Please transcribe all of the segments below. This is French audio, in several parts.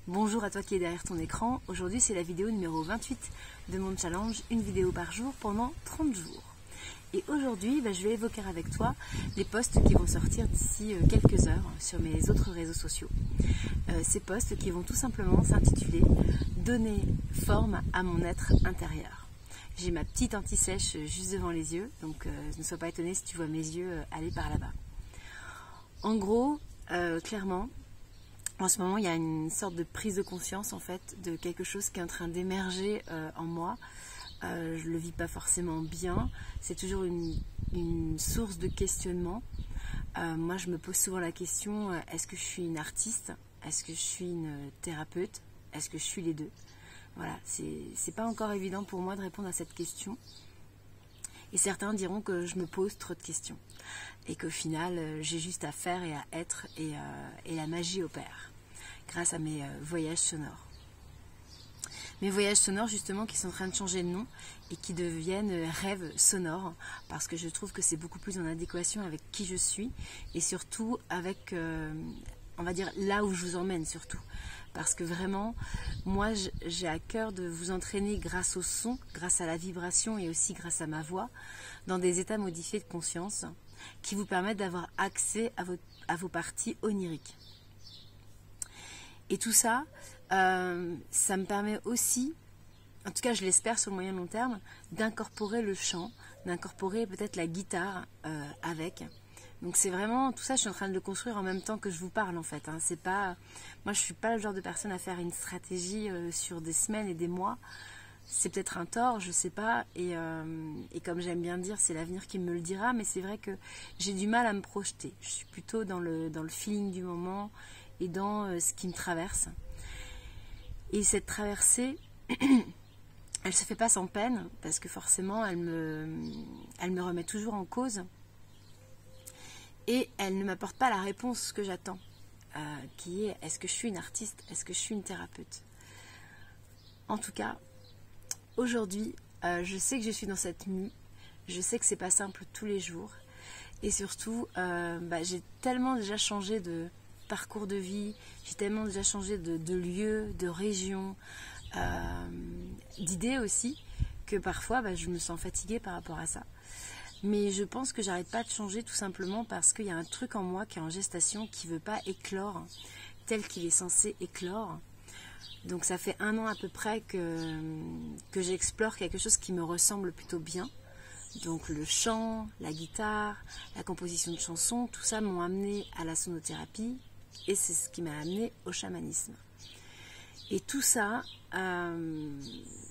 Bonjour à toi qui es derrière ton écran. Aujourd'hui c'est la vidéo numéro 28 de mon challenge, une vidéo par jour pendant 30 jours. Et aujourd'hui je vais évoquer avec toi les posts qui vont sortir d'ici quelques heures sur mes autres réseaux sociaux. Ces posts qui vont tout simplement s'intituler « Donner forme à mon être intérieur ». J'ai ma petite anti-sèche juste devant les yeux, donc ne sois pas étonné si tu vois mes yeux aller par là-bas. En gros, clairement, en ce moment, il y a une sorte de prise de conscience en fait de quelque chose qui est en train d'émerger en moi. Je ne le vis pas forcément bien. C'est toujours une source de questionnement. Moi, je me pose souvent la question, est-ce que je suis une artiste? Est-ce que je suis une thérapeute? Est-ce que je suis les deux? Voilà, c'est pas encore évident pour moi de répondre à cette question. Et certains diront que je me pose trop de questions. Et qu'au final, j'ai juste à faire et à être et la magie opère. Grâce à mes voyages sonores. Mes voyages sonores justement qui sont en train de changer de nom et qui deviennent rêves sonores parce que je trouve que c'est beaucoup plus en adéquation avec qui je suis et surtout avec, on va dire, là où je vous emmène surtout. Parce que vraiment, moi j'ai à cœur de vous entraîner grâce au son, grâce à la vibration et aussi grâce à ma voix dans des états modifiés de conscience qui vous permettent d'avoir accès à vos parties oniriques. Et tout ça, ça me permet aussi, en tout cas je l'espère sur le moyen long terme, d'incorporer le chant, d'incorporer peut-être la guitare avec. Donc c'est vraiment, tout ça je suis en train de le construire en même temps que je vous parle en fait. Hein. C'est pas, moi je suis pas le genre de personne à faire une stratégie sur des semaines et des mois. C'est peut-être un tort, je sais pas. Et comme j'aime bien dire, c'est l'avenir qui me le dira. Mais c'est vrai que j'ai du mal à me projeter. Je suis plutôt dans le feeling du moment et dans ce qui me traverse. Et cette traversée, elle se fait pas sans peine parce que forcément elle me remet toujours en cause et elle ne m'apporte pas la réponse que j'attends, qui est est-ce que je suis une artiste, est-ce que je suis une thérapeute. En tout cas, aujourd'hui, je sais que je suis dans cette mue, je sais que c'est pas simple tous les jours et surtout j'ai tellement déjà changé de parcours de vie, j'ai tellement déjà changé de lieu, de région, d'idées aussi, que parfois je me sens fatiguée par rapport à ça. Mais je pense que j'arrête pas de changer tout simplement parce qu'il y a un truc en moi qui est en gestation qui ne veut pas éclore tel qu'il est censé éclore. Donc ça fait 1 an à peu près que j'explore quelque chose qui me ressemble plutôt bien. Donc le chant, la guitare, la composition de chansons, tout ça m'ont amené à la sonothérapie et c'est ce qui m'a amené au chamanisme. Et tout ça,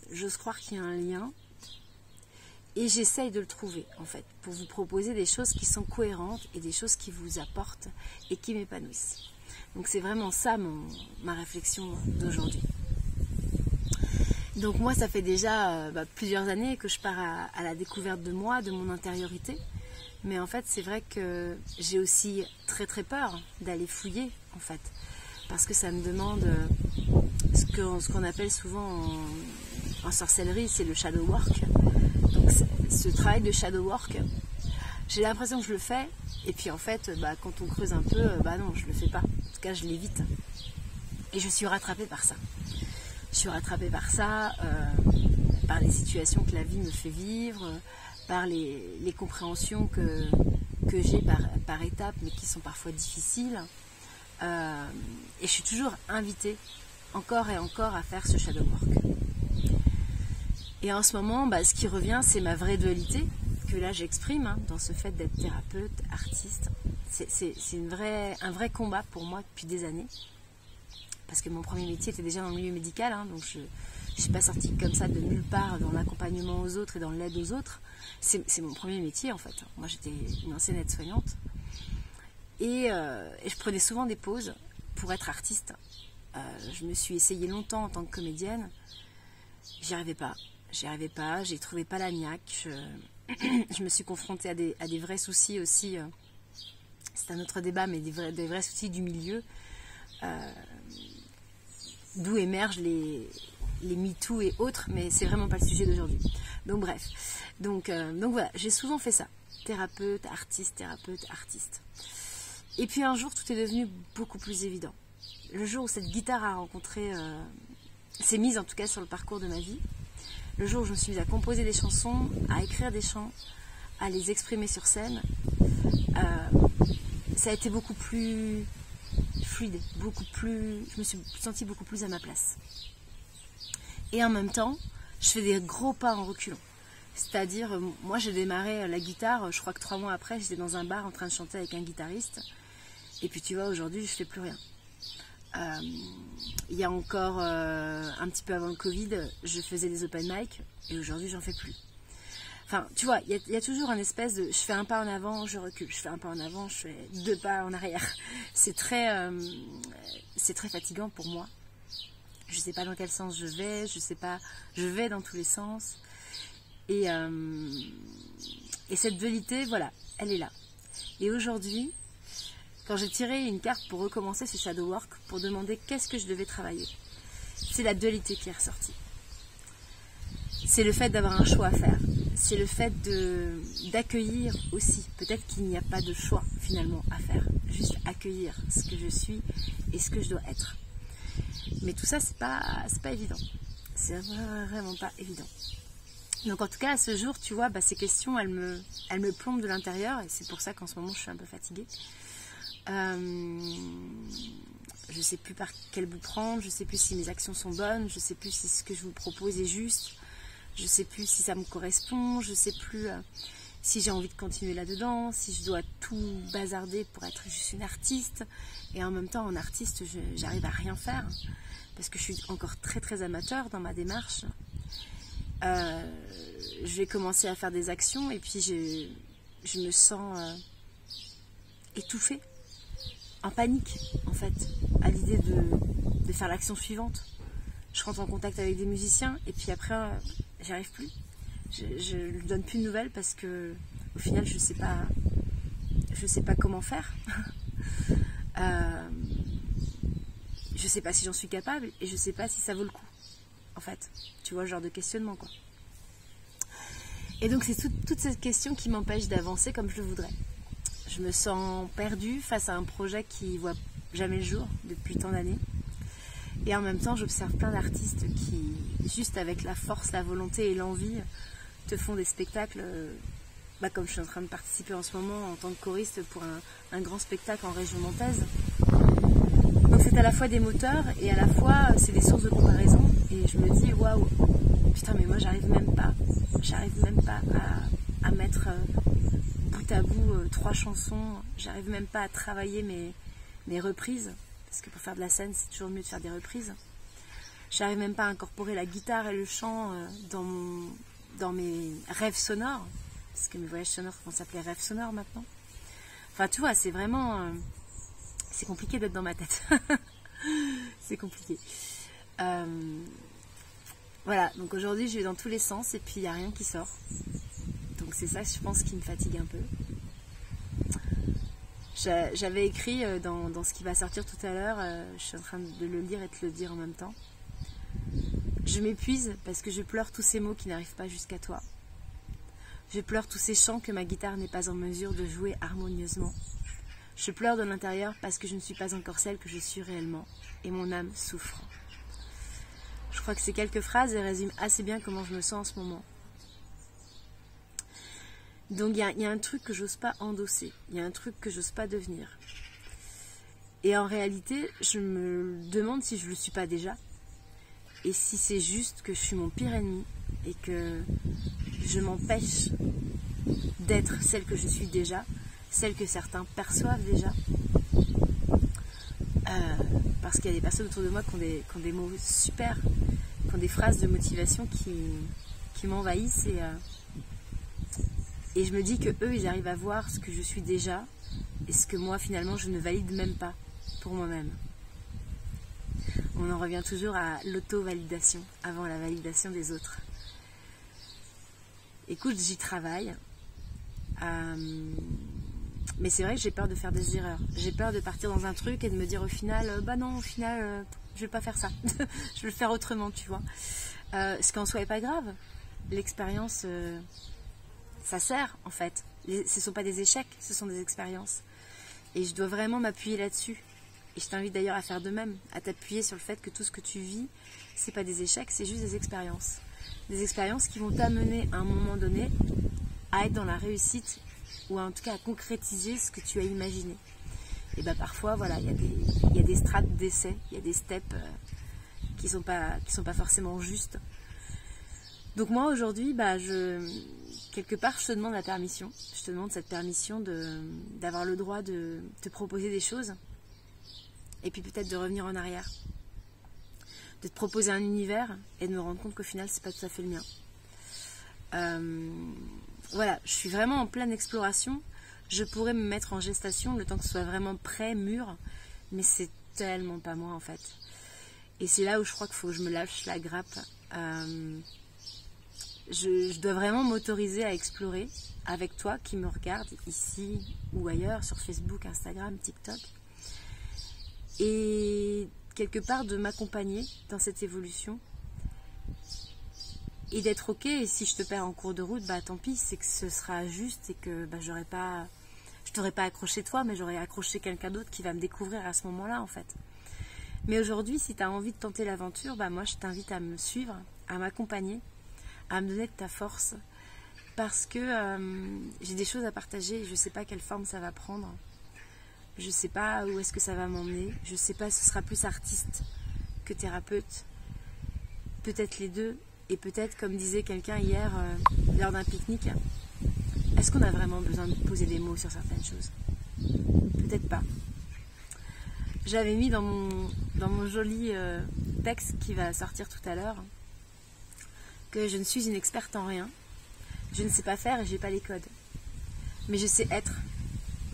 j'ose croire qu'il y a un lien et j'essaye de le trouver en fait pour vous proposer des choses qui sont cohérentes et des choses qui vous apportent et qui m'épanouissent. Donc c'est vraiment ça ma réflexion d'aujourd'hui. Donc moi ça fait déjà plusieurs années que je pars à la découverte de moi, de mon intériorité. Mais en fait c'est vrai que j'ai aussi très très peur d'aller fouiller en fait. Parce que ça me demande ce qu'on appelle souvent en sorcellerie, c'est le shadow work. Donc ce travail de shadow work, j'ai l'impression que je le fais. Et puis en fait quand on creuse un peu, non je le fais pas. En tout cas je l'évite. Et je suis rattrapée par ça. Je suis rattrapée par ça, par les situations que la vie me fait vivre, par les compréhensions que j'ai par étapes, mais qui sont parfois difficiles. Et je suis toujours invitée, encore et encore, à faire ce shadow work. Et en ce moment, ce qui revient, c'est ma vraie dualité, que là j'exprime, dans ce fait d'être thérapeute, artiste. C'est un vrai combat pour moi depuis des années. Parce que mon premier métier était déjà dans le milieu médical, donc je ne suis pas sortie comme ça de nulle part dans l'accompagnement aux autres et dans l'aide aux autres. C'est mon premier métier en fait. Moi j'étais une ancienne aide-soignante et je prenais souvent des pauses pour être artiste. Je me suis essayée longtemps en tant que comédienne. J'y arrivais pas, j'y trouvais pas la niaque. Je me suis confrontée à des vrais soucis aussi. C'est un autre débat, mais des vrais soucis du milieu. D'où émergent les MeToo et autres, mais c'est vraiment pas le sujet d'aujourd'hui. Donc bref, donc voilà, j'ai souvent fait ça, thérapeute, artiste. Et puis un jour, tout est devenu beaucoup plus évident. le jour où cette guitare a rencontré, s'est mise en tout cas sur le parcours de ma vie, le jour où je me suis mise à composer des chansons, à écrire des chants, à les exprimer sur scène, ça a été beaucoup plus fluide, je me suis sentie beaucoup plus à ma place. Et en même temps, je fais des gros pas en reculant. C'est-à-dire, moi j'ai démarré la guitare, je crois que 3 mois après, j'étais dans un bar en train de chanter avec un guitariste. Et puis tu vois, aujourd'hui, je fais plus rien. Il y a encore un petit peu avant le Covid, je faisais des open mic et aujourd'hui, j'en fais plus. Enfin, tu vois, il y a toujours un espèce de... Je fais un pas en avant, je recule. Je fais un pas en avant, je fais 2 pas en arrière. C'est très fatigant pour moi. Je sais pas dans quel sens je vais, je sais pas... Je vais dans tous les sens. Et cette dualité, voilà, elle est là. Et aujourd'hui, quand j'ai tiré une carte pour recommencer ce shadow work, pour demander qu'est-ce que je devais travailler, c'est la dualité qui est ressortie. C'est le fait d'avoir un choix à faire. C'est le fait d'accueillir aussi. Peut-être qu'il n'y a pas de choix finalement à faire. Juste accueillir ce que je suis et ce que je dois être. Mais tout ça, c'est pas évident. C'est vraiment pas évident. Donc en tout cas, à ce jour, tu vois, ces questions, elles me plombent de l'intérieur. Et c'est pour ça qu'en ce moment, je suis un peu fatiguée. Je sais plus par quel bout prendre. Je sais plus si mes actions sont bonnes. Je sais plus si ce que je vous propose est juste. Je sais plus si ça me correspond, je sais plus si j'ai envie de continuer là-dedans, si je dois tout bazarder pour être juste une artiste. Et en même temps, en artiste, j'arrive à rien faire parce que je suis encore très très amateur dans ma démarche. Je vais commencer à faire des actions et puis je me sens étouffée, en panique en fait, à l'idée de faire l'action suivante. Je rentre en contact avec des musiciens et puis après j'y arrive plus. Je ne lui donne plus de nouvelles parce que au final je sais pas comment faire. Je sais pas si j'en suis capable et je sais pas si ça vaut le coup. En fait, tu vois, le genre de questionnement quoi. Et donc c'est toutes ces questions qui m'empêchent d'avancer comme je le voudrais. Je me sens perdue face à un projet qui voit jamais le jour depuis tant d'années. Et en même temps, j'observe plein d'artistes qui, juste avec la force, la volonté et l'envie, te font des spectacles, comme je suis en train de participer en ce moment en tant que choriste pour un grand spectacle en région nantaise. Donc c'est à la fois des moteurs et à la fois c'est des sources de comparaison. Et je me dis, waouh, putain, mais moi j'arrive même pas à mettre bout à bout 3 chansons, j'arrive même pas à travailler mes reprises. Parce que pour faire de la scène, c'est toujours mieux de faire des reprises. J'arrive même pas à incorporer la guitare et le chant dans mes rêves sonores. Parce que mes voyages sonores vont s'appeler rêves sonores maintenant. Enfin, tu vois, c'est vraiment... c'est compliqué d'être dans ma tête. C'est compliqué. Voilà, donc aujourd'hui, je vais dans tous les sens et puis il n'y a rien qui sort. Donc c'est ça, je pense, qui me fatigue un peu. J'avais écrit dans ce qui va sortir tout à l'heure, je suis en train de le lire et de le dire en même temps. Je m'épuise parce que je pleure tous ces mots qui n'arrivent pas jusqu'à toi. Je pleure tous ces chants que ma guitare n'est pas en mesure de jouer harmonieusement. Je pleure de l'intérieur parce que je ne suis pas encore celle que je suis réellement et mon âme souffre. Je crois que ces quelques phrases résument assez bien comment je me sens en ce moment. Donc il y a un truc que j'ose pas endosser, il y a un truc que j'ose pas devenir. Et en réalité, je me demande si je le suis pas déjà. Et si c'est juste que je suis mon pire ennemi et que je m'empêche d'être celle que je suis déjà, celle que certains perçoivent déjà. Parce qu'il y a des personnes autour de moi qui ont des mots super, qui ont des phrases de motivation qui m'envahissent et je me dis que eux ils arrivent à voir ce que je suis déjà et ce que moi finalement je ne valide même pas pour moi-même. On en revient toujours à l'auto-validation avant la validation des autres. Écoute, j'y travaille. Mais c'est vrai que j'ai peur de faire des erreurs. J'ai peur de partir dans un truc et de me dire au final, je vais pas faire ça. Je vais le faire autrement, tu vois. Ce qu'en soi est pas grave. L'expérience, ça sert en fait. Ce ne sont pas des échecs, ce sont des expériences. Et je dois vraiment m'appuyer là-dessus. Et je t'invite d'ailleurs à faire de même, à t'appuyer sur le fait que tout ce que tu vis, c'est pas des échecs, c'est juste des expériences. Des expériences qui vont t'amener à un moment donné à être dans la réussite ou en tout cas à concrétiser ce que tu as imaginé. Et bah parfois, voilà, il y a des strates d'essai, il y a des steps qui sont pas forcément justes. Donc moi aujourd'hui, bah quelque part je te demande la permission. Je te demande cette permission d'avoir le droit de te proposer des choses. Et puis peut-être de revenir en arrière. De te proposer un univers et de me rendre compte qu'au final c'est pas tout à fait le mien. Voilà, je suis vraiment en pleine exploration. Je pourrais me mettre en gestation le temps que ce soit vraiment prêt, mûr. Mais c'est tellement pas moi en fait. Et c'est là où je crois qu'il faut que je me lâche la grappe. Je dois vraiment m'autoriser à explorer avec toi qui me regarde ici ou ailleurs, sur Facebook, Instagram, TikTok. Et quelque part de m'accompagner dans cette évolution. Et d'être ok, et si je te perds en cours de route, bah tant pis, c'est que ce sera juste et que bah, je t'aurais pas accroché toi, mais j'aurais accroché quelqu'un d'autre qui va me découvrir à ce moment-là en fait. Mais aujourd'hui, si tu as envie de tenter l'aventure, bah moi je t'invite à me suivre, à m'accompagner, à me donner de ta force, parce que j'ai des choses à partager et je ne sais pas quelle forme ça va prendre. Je ne sais pas où est-ce que ça va m'emmener. Je ne sais pas si ce sera plus artiste que thérapeute. Peut-être les deux. Et peut-être, comme disait quelqu'un hier lors d'un pique-nique, est-ce qu'on a vraiment besoin de poser des mots sur certaines choses? Peut-être pas. J'avais mis dans mon joli texte qui va sortir tout à l'heure que je ne suis une experte en rien. Je ne sais pas faire et je n'ai pas les codes. Mais je sais être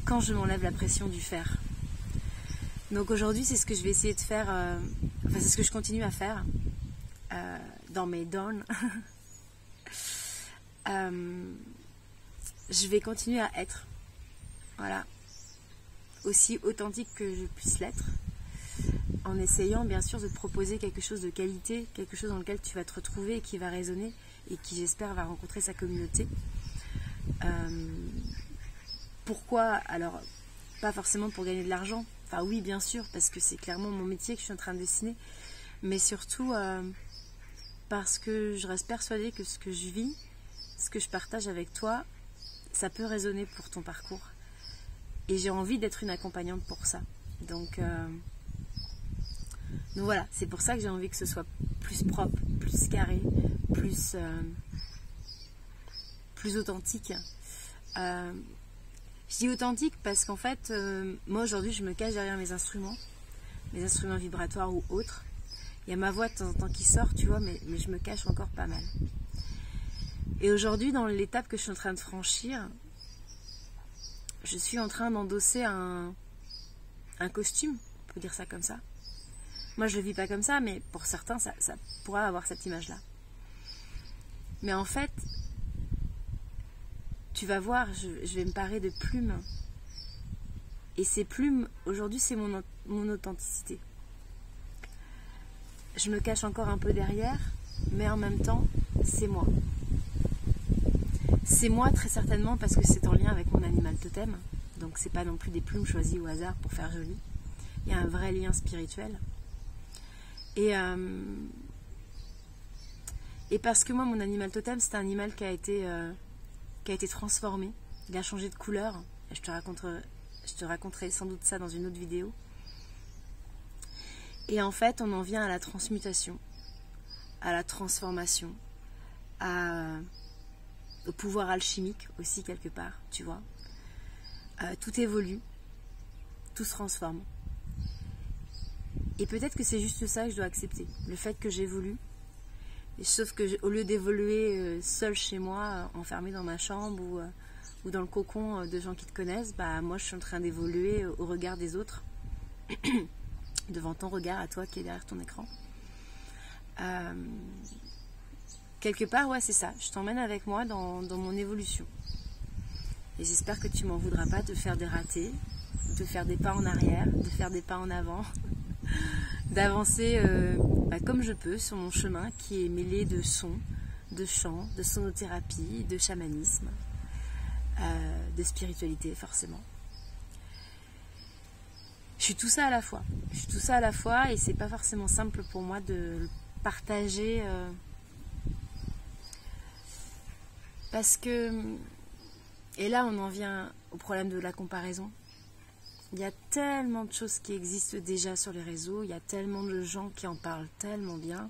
quand je m'enlève la pression du faire. Donc aujourd'hui, c'est ce que je vais essayer de faire, enfin c'est ce que je continue à faire dans mes dons. Je vais continuer à être, voilà, aussi authentique que je puisse l'être, en essayant bien sûr de te proposer quelque chose de qualité, quelque chose dans lequel tu vas te retrouver et qui va résonner et qui j'espère va rencontrer sa communauté. Pourquoi? Alors, pas forcément pour gagner de l'argent, enfin oui bien sûr, parce que c'est clairement mon métier que je suis en train de dessiner, mais surtout parce que je reste persuadée que ce que je vis, ce que je partage avec toi, ça peut résonner pour ton parcours. Et j'ai envie d'être une accompagnante pour ça. Donc voilà, c'est pour ça que j'ai envie que ce soit plus propre, plus carré, plus authentique. Je dis authentique parce qu'en fait, moi aujourd'hui je me cache derrière mes instruments vibratoires ou autres. Il y a ma voix de temps en temps qui sort, tu vois, mais je me cache encore pas mal. Et aujourd'hui, dans l'étape que je suis en train de franchir, je suis en train d'endosser un costume, on peut dire ça comme ça. Moi, je le vis pas comme ça, mais pour certains, ça pourra avoir cette image-là. Mais en fait, tu vas voir, je vais me parer de plumes. Et ces plumes, aujourd'hui, c'est mon authenticité. Je me cache encore un peu derrière, mais en même temps, c'est moi. C'est moi très certainement parce que c'est en lien avec mon animal totem. Donc c'est pas non plus des plumes choisies au hasard pour faire joli. Il y a un vrai lien spirituel. Et parce que moi, mon animal totem, c'est un animal qui a été transformé. Il a changé de couleur. Je te raconterai sans doute ça dans une autre vidéo. Et en fait, on en vient à la transmutation, à la transformation, au pouvoir alchimique aussi quelque part, tu vois. Tout évolue, tout se transforme. Et peut-être que c'est juste ça que je dois accepter, le fait que j'évolue. Sauf que au lieu d'évoluer seule chez moi, enfermée dans ma chambre ou dans le cocon de gens qui te connaissent, bah moi je suis en train d'évoluer au regard des autres, devant ton regard à toi qui est derrière ton écran. Quelque part, ouais, c'est ça. Je t'emmène avec moi dans mon évolution. Et j'espère que tu m'en voudras pas de faire des ratés, de faire des pas en arrière, de faire des pas en avant, d'avancer comme je peux sur mon chemin qui est mêlé de sons, de chants, de sonothérapie, de chamanisme, de spiritualité forcément. Je suis tout ça à la fois. Je suis tout ça à la fois et c'est pas forcément simple pour moi de le partager parce que, et là on en vient au problème de la comparaison. Il y a tellement de choses qui existent déjà sur les réseaux, il y a tellement de gens qui en parlent tellement bien,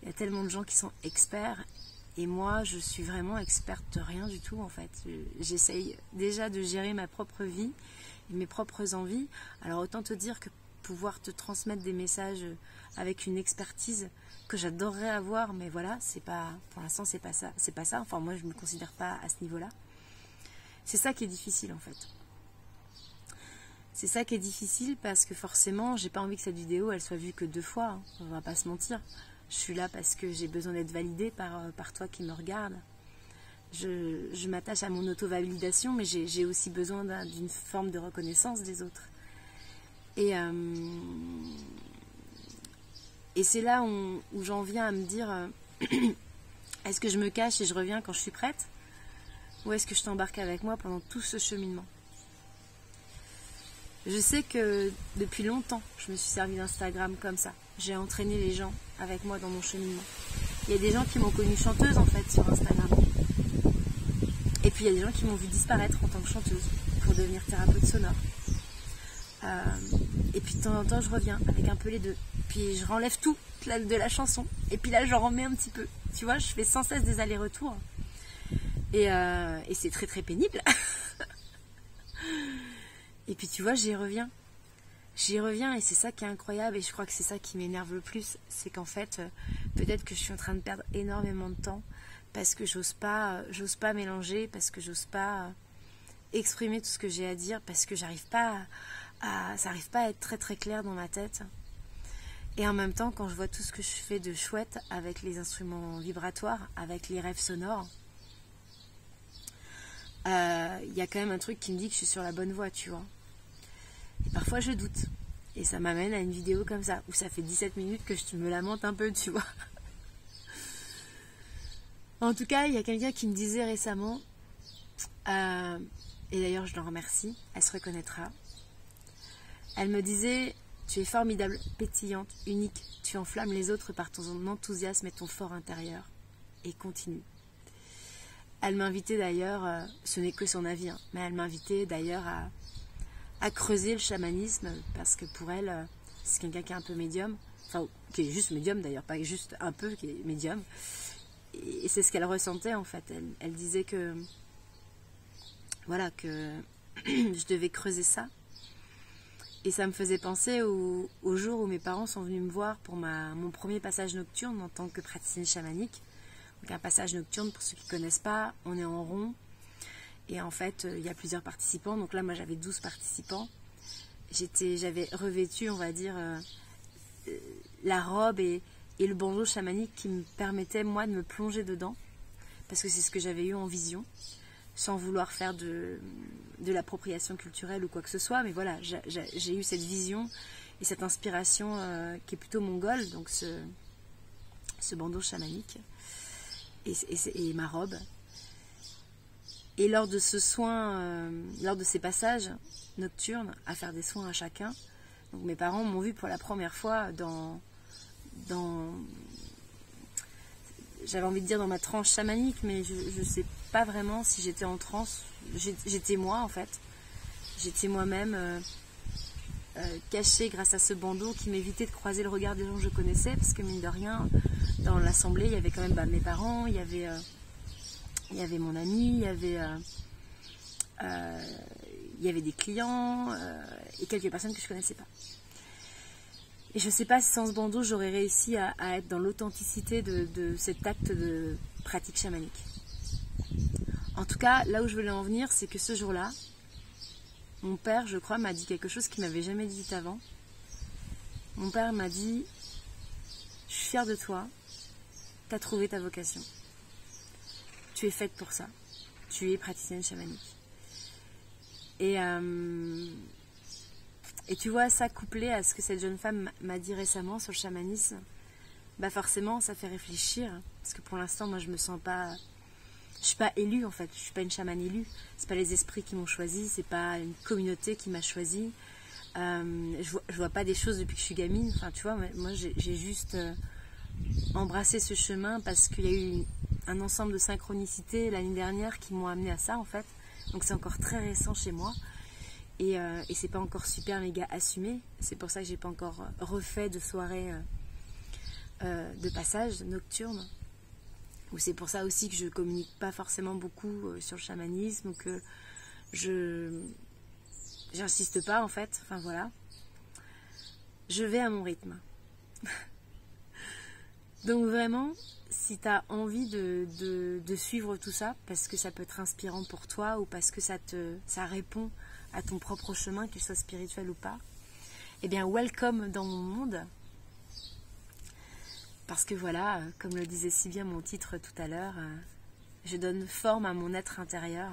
il y a tellement de gens qui sont experts. Et moi, je suis vraiment experte de rien du tout, en fait. J'essaye déjà de gérer ma propre vie et mes propres envies. Alors, autant te dire que pouvoir te transmettre des messages avec une expertise que j'adorerais avoir, mais voilà, c'est pas, pour l'instant, c'est pas ça. C'est pas ça. Enfin, moi, je ne me considère pas à ce niveau-là. C'est ça qui est difficile, en fait. C'est ça qui est difficile parce que forcément, j'ai pas envie que cette vidéo, elle soit vue que 2 fois. Hein. On va pas se mentir. Je suis là parce que j'ai besoin d'être validée par toi qui me regarde. Je m'attache à mon auto-validation, mais j'ai aussi besoin d'une forme de reconnaissance des autres. Et c'est là où j'en viens à me dire, est-ce que je me cache et je reviens quand je suis prête? Ou est-ce que je t'embarque avec moi pendant tout ce cheminement? Je sais que depuis longtemps, je me suis servi d'Instagram comme ça. J'ai entraîné les gens avec moi dans mon cheminement. Il y a des gens qui m'ont connue chanteuse en fait sur Instagram. Et puis il y a des gens qui m'ont vu disparaître en tant que chanteuse pour devenir thérapeute sonore. Et puis de temps en temps je reviens avec un peu les deux. Puis je renlève tout de la chanson. Et puis là j'en remets un petit peu. Tu vois, je fais sans cesse des allers-retours. Et c'est très très pénible. Et puis tu vois, j'y reviens. J'y reviens et c'est ça qui est incroyable et je crois que c'est ça qui m'énerve le plus. C'est qu'en fait, peut-être que je suis en train de perdre énormément de temps parce que j'ose pas mélanger, parce que j'ose pas exprimer tout ce que j'ai à dire, parce que ça n'arrive pas à être très très clair dans ma tête. Et en même temps, quand je vois tout ce que je fais de chouette avec les instruments vibratoires, avec les rêves sonores, y a quand même un truc qui me dit que je suis sur la bonne voie, tu vois. Et parfois je doute. Et ça m'amène à une vidéo comme ça, où ça fait 17 minutes que je me lamente un peu, tu vois. En tout cas, il y a quelqu'un qui me disait récemment, et d'ailleurs je l'en remercie, elle se reconnaîtra. Elle me disait, tu es formidable, pétillante, unique, tu enflammes les autres par ton enthousiasme et ton fort intérieur. Et continue. Elle m'invitait d'ailleurs, ce n'est que son avis, hein, mais elle m'invitait d'ailleurs à creuser le chamanisme parce que pour elle, c'est quelqu'un qui est un peu médium, enfin qui est juste médium d'ailleurs, pas juste un peu, qui est médium. Et c'est ce qu'elle ressentait en fait. Elle disait que voilà, que je devais creuser ça. Et ça me faisait penser au jour où mes parents sont venus me voir pour mon premier passage nocturne en tant que praticienne chamanique. Donc un passage nocturne, pour ceux qui ne connaissent pas, on est en rond. Et en fait, il y a plusieurs participants. Donc là, moi, j'avais 12 participants. J'avais revêtu, on va dire, la robe et le bandeau chamanique qui me permettait, moi, de me plonger dedans. Parce que c'est ce que j'avais eu en vision. Sans vouloir faire de l'appropriation culturelle ou quoi que ce soit. Mais voilà, j'ai eu cette vision et cette inspiration qui est plutôt mongole. Donc ce bandeau chamanique et ma robe. Et lors de ce soin, lors de ces passages nocturnes, à faire des soins à chacun, donc mes parents m'ont vu pour la première fois dans j'avais envie de dire dans ma transe chamanique, mais je ne sais pas vraiment si j'étais en transe. J'étais moi en fait. J'étais moi-même cachée grâce à ce bandeau qui m'évitait de croiser le regard des gens que je connaissais, parce que mine de rien, dans l'assemblée, il y avait quand même mes parents, il y avait mon ami, il y avait des clients et quelques personnes que je ne connaissais pas. Et je ne sais pas si sans ce bandeau, j'aurais réussi à être dans l'authenticité de cet acte de pratique chamanique. En tout cas, là où je voulais en venir, c'est que ce jour-là, mon père, je crois, m'a dit quelque chose qu'il ne m'avait jamais dit avant. Mon père m'a dit, je suis fière de toi, tu as trouvé ta vocation. Tu es faite pour ça. Tu es praticienne chamanique. Et tu vois, ça couplé à ce que cette jeune femme m'a dit récemment sur le chamanisme, bah forcément, ça fait réfléchir. Parce que pour l'instant, moi, je me sens pas... Je suis pas élue, en fait. Je suis pas une chamane élue. C'est pas les esprits qui m'ont choisie. C'est pas une communauté qui m'a choisie. Je vois pas des choses depuis que je suis gamine. Enfin, tu vois, moi j'ai juste embrassé ce chemin parce qu'il y a eu un ensemble de synchronicités l'année dernière qui m'ont amené à ça en fait. Donc c'est encore très récent chez moi. Et c'est pas encore super méga assumé. C'est pour ça que j'ai pas encore refait de soirée de passage nocturne. Ou c'est pour ça aussi que je communique pas forcément beaucoup sur le chamanisme, ou que j'insiste pas en fait. Enfin voilà. Je vais à mon rythme. Donc vraiment, si tu as envie de suivre tout ça, parce que ça peut être inspirant pour toi, ou parce que ça répond à ton propre chemin, qu'il soit spirituel ou pas, eh bien welcome dans mon monde. Parce que voilà, comme le disait si bien mon titre tout à l'heure, je donne forme à mon être intérieur.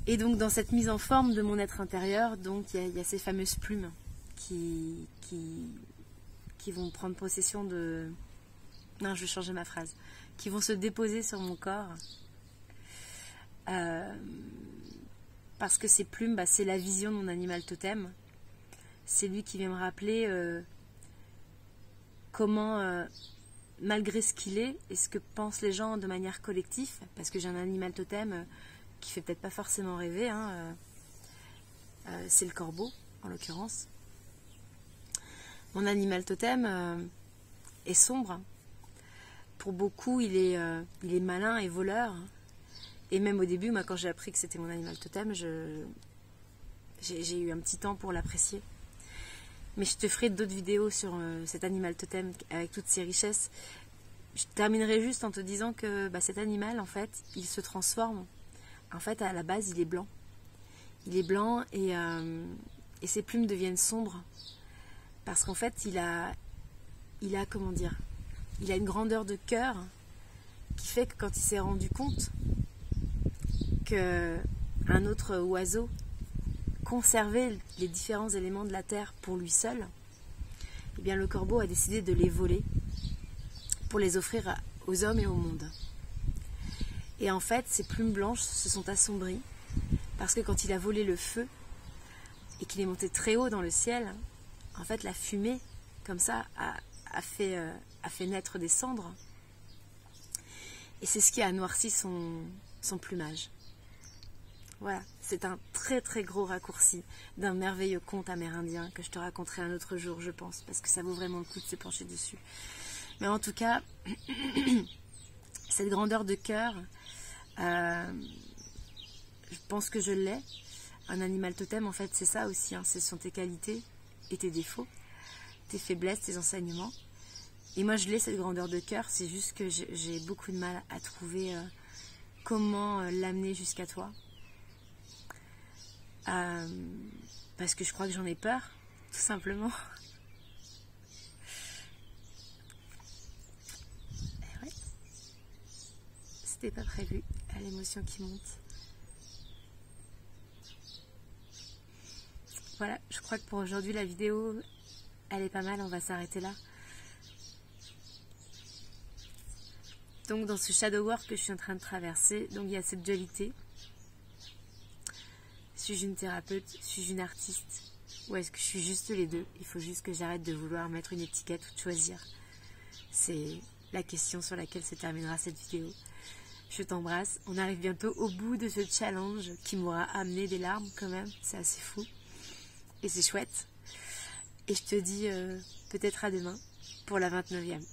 Et donc dans cette mise en forme de mon être intérieur, donc il y a ces fameuses plumes qui vont prendre possession de... Non, je vais changer ma phrase. Qui vont se déposer sur mon corps. Parce que ces plumes, c'est la vision de mon animal totem. C'est lui qui vient me rappeler comment, malgré ce qu'il est, et ce que pensent les gens de manière collective, parce que j'ai un animal totem qui fait peut-être pas forcément rêver, c'est le corbeau, en l'occurrence. Mon animal totem est sombre. Pour beaucoup, il est malin et voleur. Et même au début, moi, quand j'ai appris que c'était mon animal totem, j'ai eu un petit temps pour l'apprécier. Mais je te ferai d'autres vidéos sur cet animal totem avec toutes ses richesses. Je terminerai juste en te disant que cet animal, en fait, il se transforme. En fait, à la base, il est blanc. Il est blanc et ses plumes deviennent sombres. Parce qu'en fait, il a comment dire, il a une grandeur de cœur qui fait que quand il s'est rendu compte qu'un autre oiseau conservait les différents éléments de la terre pour lui seul, eh bien le corbeau a décidé de les voler pour les offrir aux hommes et au monde. Et en fait, ces plumes blanches se sont assombries parce que quand il a volé le feu et qu'il est monté très haut dans le ciel, en fait, la fumée, comme ça, a fait naître des cendres. Et c'est ce qui a noirci son plumage. Voilà, c'est un très très gros raccourci d'un merveilleux conte amérindien que je te raconterai un autre jour, je pense, parce que ça vaut vraiment le coup de se pencher dessus. Mais en tout cas, cette grandeur de cœur, je pense que je l'ai. Un animal totem, en fait, c'est ça aussi, ce sont tes qualités et tes défauts, tes faiblesses, tes enseignements. Et moi, je l'ai, cette grandeur de cœur, c'est juste que j'ai beaucoup de mal à trouver comment l'amener jusqu'à toi. Parce que je crois que j'en ai peur, tout simplement. Et ouais, c'était pas prévu, à l'émotion qui monte. Voilà, je crois que pour aujourd'hui, la vidéo, elle est pas mal, on va s'arrêter là. Donc dans ce shadow work que je suis en train de traverser, donc il y a cette dualité. Suis-je une thérapeute? Suis-je une artiste? Ou est-ce que je suis juste les deux? Il faut juste que j'arrête de vouloir mettre une étiquette ou de choisir. C'est la question sur laquelle se terminera cette vidéo. Je t'embrasse. On arrive bientôt au bout de ce challenge qui m'aura amené des larmes quand même. C'est assez fou. Et c'est chouette. Et je te dis peut-être à demain pour la 29e.